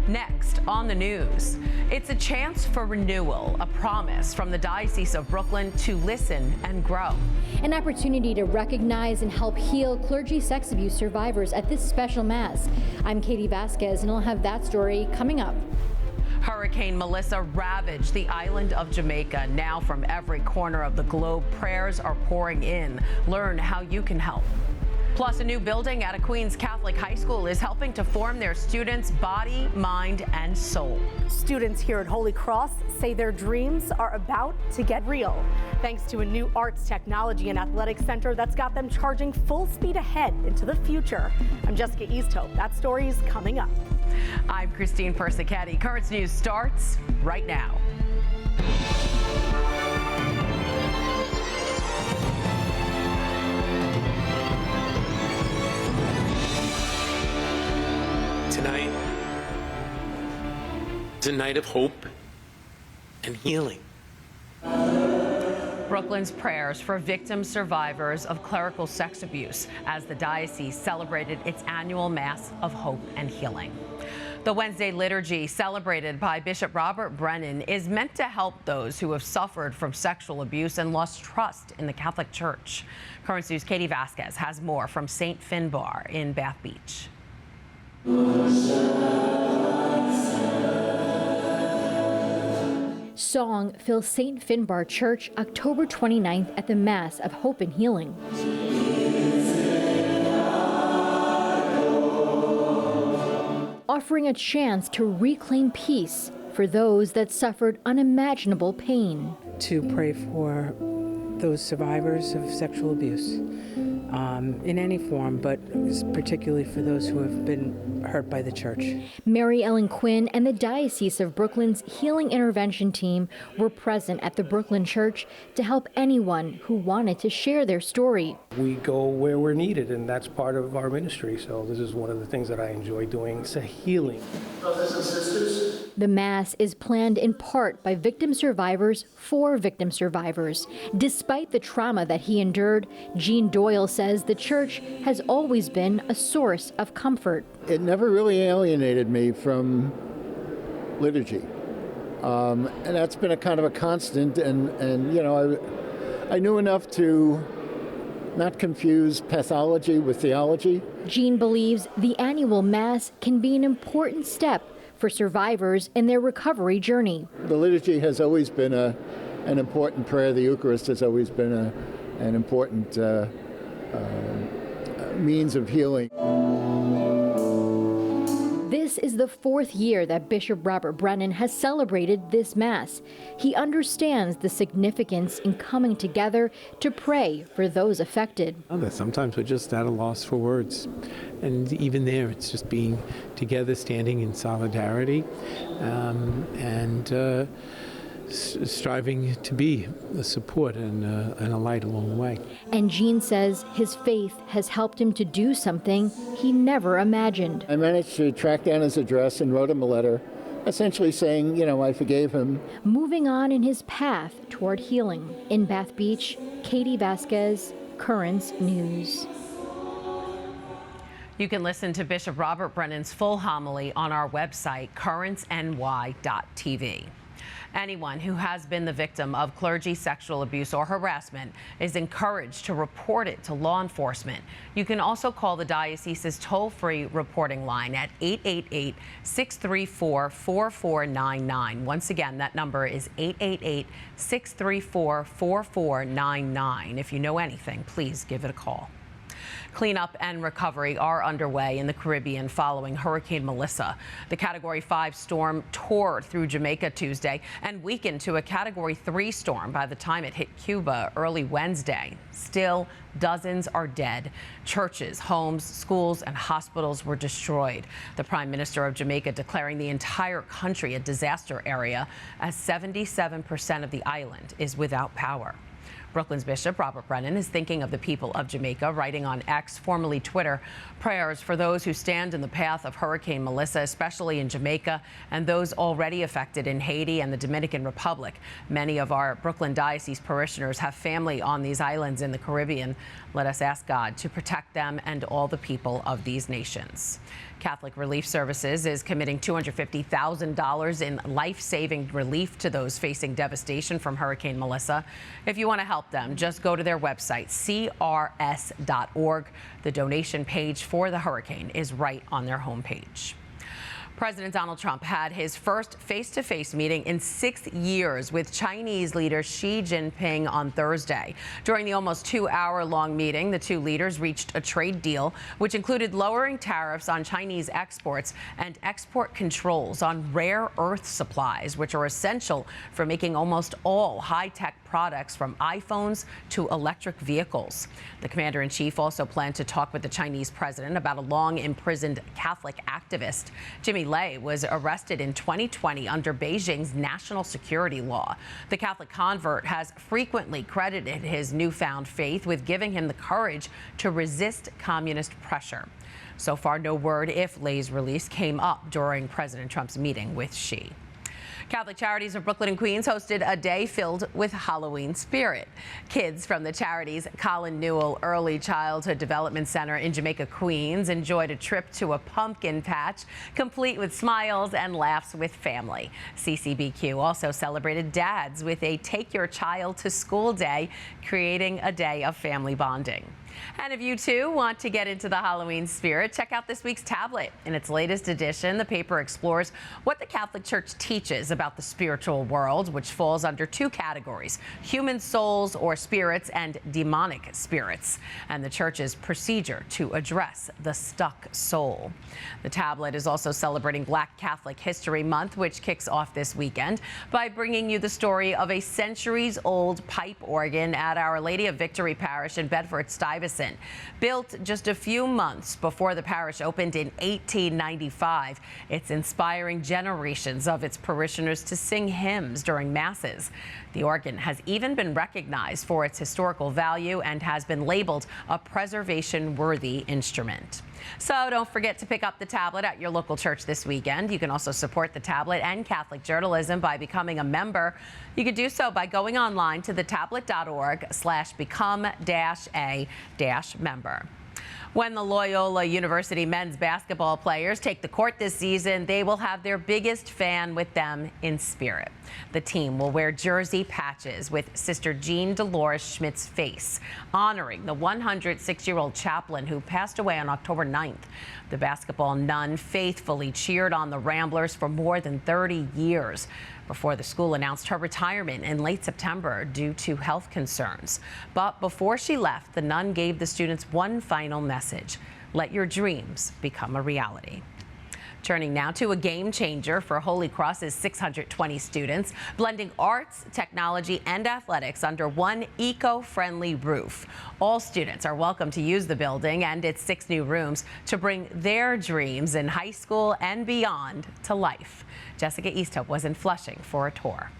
Next on the news, it's a chance for renewal, a promise from the Diocese of Brooklyn to listen and grow. An opportunity to recognize and help heal clergy sex abuse survivors at this special Mass. I'm Katie Vasquez, and I'll have that story coming up. Hurricane Melissa ravaged the island of Jamaica. Now from every corner of the globe, prayers are pouring in. Learn how you can help. Plus, a new building at a Queens Catholic high school is helping to form their students' body, mind, and soul. Students here at Holy Cross say their dreams are about to get real, thanks to a new arts, technology, and athletic center that's got them charging full speed ahead into the future. I'm Jessica Easthope. That story is coming up. I'm Christine Persichetti. Currents News starts right now. Tonight is a night of hope and healing. Brooklyn's prayers for victim survivors of clerical sex abuse as the diocese celebrated its annual Mass of Hope and Healing. The Wednesday liturgy, celebrated by Bishop Robert Brennan, is meant to help those who have suffered from sexual abuse and lost trust in the Catholic Church. Currents News' Katie Vasquez has more from St. Finbar in Bath Beach. Song fills St. Finbar Church October 29th at the Mass of Hope and Healing. Offering a chance to reclaim peace for those that suffered unimaginable pain. To pray for those survivors of sexual abuse in any form, but particularly for those who have been hurt by the church. Mary Ellen Quinn and the Diocese of Brooklyn's Healing Intervention team were present at the Brooklyn Church to help anyone who wanted to share their story. We go where we're needed, and that's part of our ministry, so this is one of the things that I enjoy doing. It's a healing. Brothers and sisters. The Mass is planned in part by victim survivors for victim survivors. Despite the trauma that he endured, Jean Doyle says the church has always been a source of comfort. It never really alienated me from liturgy. And that's been a kind of a constant, and you know, I knew enough to not confuse pathology with theology. Jean believes the annual Mass can be an important step for survivors in their recovery journey. The liturgy has always been an important prayer. The Eucharist has always been an important means of healing. This is the fourth year that Bishop Robert Brennan has celebrated this Mass. He understands the significance in coming together to pray for those affected. Sometimes we're just at a loss for words. And even there, it's just being together, standing in solidarity, and striving to be a support and a light along the way. And Jean says his faith has helped him to do something he never imagined. I managed to track down his address and wrote him a letter, essentially saying, you know, I forgave him. Moving on in his path toward healing. In Bath Beach, Katie Vasquez, Currents News. You can listen to Bishop Robert Brennan's full homily on our website, currentsny.tv. Anyone who has been the victim of clergy sexual abuse or harassment is encouraged to report it to law enforcement. You can also call the diocese's toll-free reporting line at 888-634-4499. Once again, that number is 888-634-4499. If you know anything, please give it a call. Cleanup and recovery are underway in the Caribbean following Hurricane Melissa. The Category 5 storm tore through Jamaica Tuesday and weakened to a Category 3 storm by the time it hit Cuba early Wednesday. Still, dozens are dead. Churches, homes, schools, and hospitals were destroyed. The Prime Minister of Jamaica declaring the entire country a disaster area as 77% of the island is without power. Brooklyn's Bishop Robert Brennan is thinking of the people of Jamaica, writing on X, formerly Twitter, prayers for those who stand in the path of Hurricane Melissa, especially in Jamaica, and those already affected in Haiti and the Dominican Republic. Many of our Brooklyn Diocese parishioners have family on these islands in the Caribbean. Let us ask God to protect them and all the people of these nations. Catholic Relief Services is committing $250,000 in life-saving relief to those facing devastation from Hurricane Melissa. If you want to help them, just go to their website, crs.org. The donation page for the hurricane is right on their homepage. President Donald Trump had his first face-to-face meeting in 6 years with Chinese leader Xi Jinping on Thursday. During the almost 2-hour-long meeting, the two leaders reached a trade deal, which included lowering tariffs on Chinese exports and export controls on rare earth supplies, which are essential for making almost all high-tech products from iPhones to electric vehicles. The commander-in-chief also planned to talk with the Chinese president about a long-imprisoned Catholic activist. Jimmy Lai was arrested in 2020 under Beijing's national security law. The Catholic convert has frequently credited his newfound faith with giving him the courage to resist communist pressure. So far, no word if Lai's release came up during President Trump's meeting with Xi. Catholic Charities of Brooklyn and Queens hosted a day filled with Halloween spirit. Kids from the charity's Colin Newell Early Childhood Development Center in Jamaica, Queens enjoyed a trip to a pumpkin patch, complete with smiles and laughs with family. CCBQ also celebrated dads with a Take Your Child to School Day, creating a day of family bonding. And if you too want to get into the Halloween spirit, check out this week's tablet. In its latest edition, the paper explores what the Catholic Church teaches about the spiritual world, which falls under two categories: human souls or spirits and demonic spirits, and the Church's procedure to address the stuck soul. The tablet is also celebrating Black Catholic History Month, which kicks off this weekend by bringing you the story of a centuries-old pipe organ at Our Lady of Victory Parish in Bedford-Stuyvesant. Built just a few months before the parish opened in 1895, it's inspiring generations of its parishioners to sing hymns during masses. The organ has even been recognized for its historical value and has been labeled a preservation-worthy instrument. So don't forget to pick up the tablet at your local church this weekend. You can also support the tablet and Catholic journalism by becoming a member. You can do so by going online to thetablet.org/become-a-member. When the Loyola University men's basketball players take the court this season, they will have their biggest fan with them in spirit. The team will wear jersey patches with Sister Jean Dolores Schmidt's face, honoring the 106-year-old chaplain who passed away on October 9th. The basketball nun faithfully cheered on the Ramblers for more than 30 years before the school announced her retirement in late September due to health concerns. But before she left, the nun gave the students one final message: let your dreams become a reality. Turning now to a game changer for Holy Cross's 620 students, blending arts, technology, and athletics under one eco-friendly roof. All students are welcome to use the building and its 6 new rooms to bring their dreams in high school and beyond to life. Jessica Easthope was in Flushing for a tour.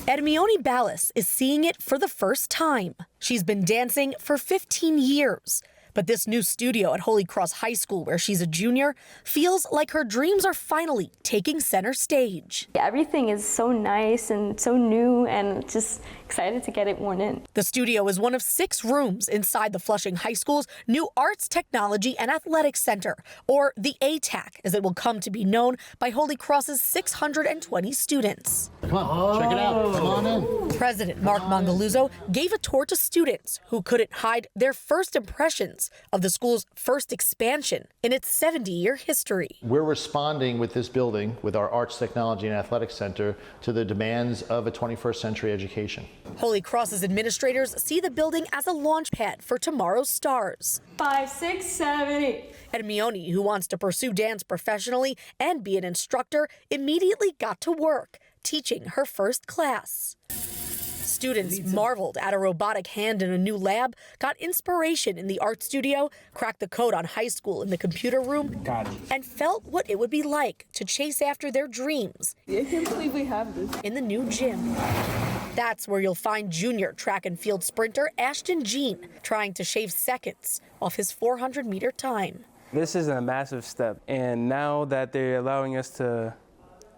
Hermione Ballas is seeing it for the first time. She's been dancing for 15 years. But this new studio at Holy Cross High School, where she's a junior, feels like her dreams are finally taking center stage. Everything is so nice and so new, and just excited to get it worn in. The studio is one of 6 rooms inside the Flushing High School's new Arts, Technology, and Athletics Center, or the ATAC, as it will come to be known by Holy Cross's 620 students. Come on, check it out. Come on in. President Mark Mangaluzzo gave a tour to students who couldn't hide their first impressions of the school's first expansion in its 70-year history. We're responding with this building, with our Arts, Technology, and Athletics Center, to the demands of a 21st century education. Holy Cross's administrators see the building as a launch pad for tomorrow's stars. 5, 6, 7, 8. Hermione, who wants to pursue dance professionally and be an instructor, immediately got to work, teaching her first class. Students marveled at a robotic hand in a new lab, got inspiration in the art studio, cracked the code on high school in the computer room, and felt what it would be like to chase after their dreams I can't believe we have this in the new gym. That's where you'll find junior track and field sprinter Ashton Jean trying to shave seconds off his 400-meter time. This is a massive step, and now that they're allowing us to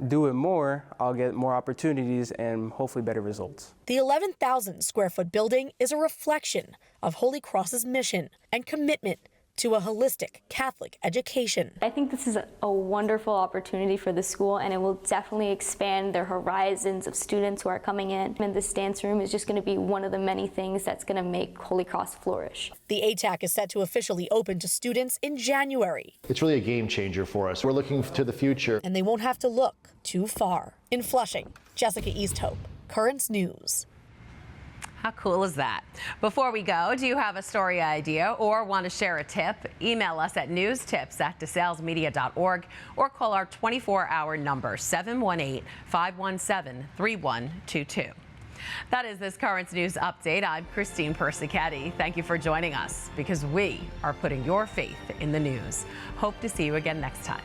do it more, I'll get more opportunities and hopefully better results. The 11,000 square foot building is a reflection of Holy Cross's mission and commitment to a holistic Catholic education. I think this is a wonderful opportunity for the school, and it will definitely expand their horizons of students who are coming in. And this dance room is just going to be one of the many things that's going to make Holy Cross flourish. The ATAC is set to officially open to students in January. It's really a game changer for us. We're looking to the future. And they won't have to look too far. In Flushing, Jessica Easthope, Currents News. How cool is that? Before we go, do you have a story idea or want to share a tip? Email us at newstips@desalesmedia.org or call our 24-hour number 718-517-3122. That is this Currents News Update. I'm Christine Persichetti. Thank you for joining us because we are putting your faith in the news. Hope to see you again next time.